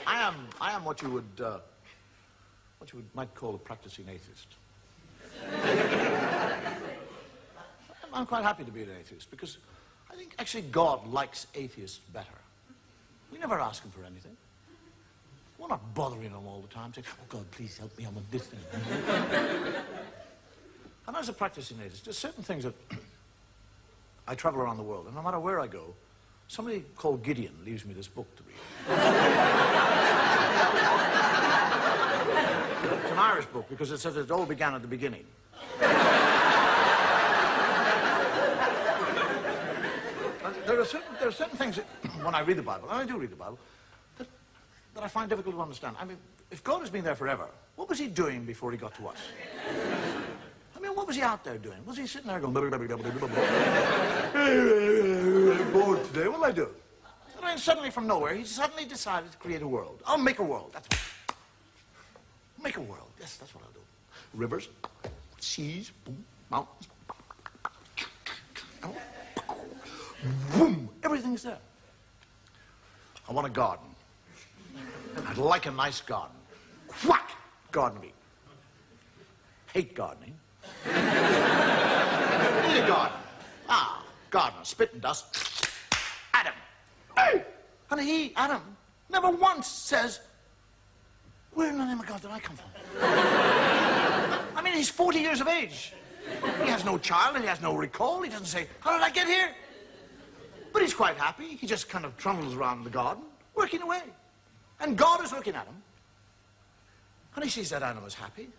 I am what you might call a practicing atheist. I'm quite happy to be an atheist because I think actually God likes atheists better. We never ask him for anything. We're not bothering him all the time saying, oh God, please help me, I'm with this thing. And as a practicing atheist, there's certain things that I travel around the world, and no matter where I go, somebody called Gideon leaves me this book to read. It's an Irish book because it says it all began at the beginning. There are certain things that, when I read the Bible, and I do read the Bible, that I find difficult to understand. I mean, if God has been there forever, what was he doing before he got to us? I mean, what was he out there doing? Was he sitting there going, bored today, what'll I do? And then suddenly from nowhere, he suddenly decided to create a world. I'll make a world, that's what. Make a world, yes, that's what I'll do. Rivers, seas, boom, mountains. Boom, everything's there. I want a garden. I'd like a nice garden. Whack! Gardening. Hate gardening. Need a garden. Ah, gardener, spit and dust. Adam. Hey! And he, Adam, never once says, where in the name of God did I come from? I mean, he's 40 years of age. He has no child, and he has no recall. He doesn't say, how did I get here? But he's quite happy. He just kind of trundles around the garden, working away. And God is looking at him. And he sees that Adam is happy.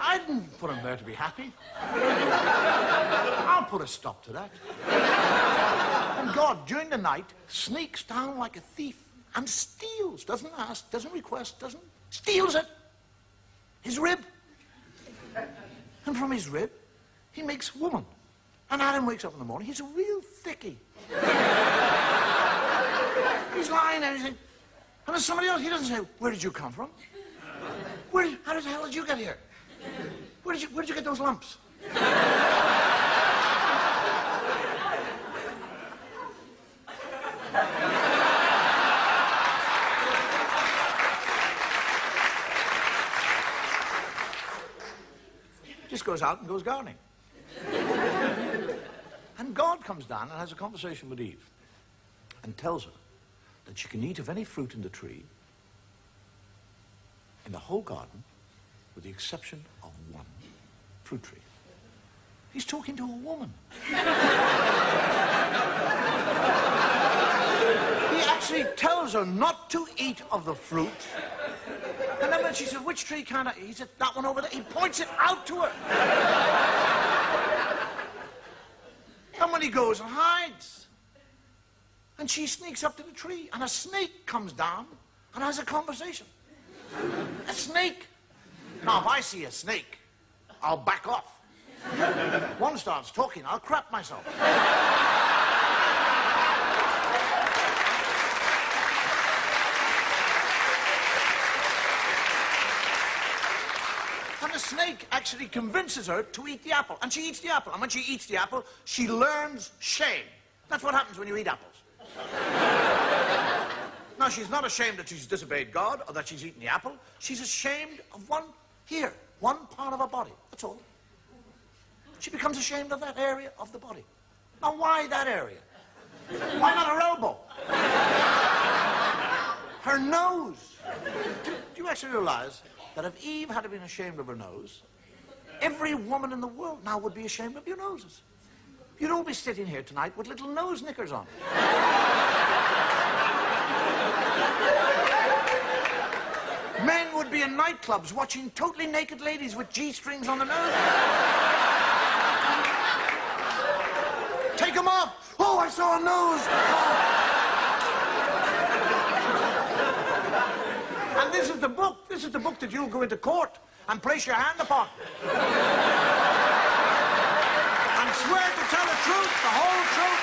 I didn't put him there to be happy. I'll put a stop to that. And God, during the night, sneaks down like a thief and steals, doesn't ask, doesn't request, steals it. His rib. And from his rib, he makes woman. And Adam wakes up in the morning, he's a real thickie. He's lying there, and there's somebody else, he doesn't say, where did you come from? How the hell did you get here? Where did you get those lumps? Just goes out and goes gardening. And God comes down and has a conversation with Eve and tells her that she can eat of any fruit in the tree in the whole garden with the exception of one fruit tree. He's talking to a woman. He actually tells her not to eat of the fruit. And then when she said, which tree can't I eat? He said, that one over there. He points it out to her. And when he goes and hides, and she sneaks up to the tree, and a snake comes down and has a conversation. A snake. Now, if I see a snake, I'll back off. One starts talking, I'll crap myself. And the snake actually convinces her to eat the apple. And she eats the apple. And when she eats the apple, she learns shame. That's what happens when you eat apples. Now, she's not ashamed that she's disobeyed God or that she's eaten the apple. She's ashamed of one part of her body. That's all. She becomes ashamed of that area of the body. Now, why that area? Why not her elbow? Her nose. Do you actually realize that if Eve had been ashamed of her nose, every woman in the world now would be ashamed of your noses? You'd all be sitting here tonight with little nose knickers on. Men would be in nightclubs watching totally naked ladies with G-strings on their nose. Take them off. Oh, I saw a nose. Oh. And this is the book. This is the book that you'll go into court and place your hand upon. And swear to tell the truth, the whole truth,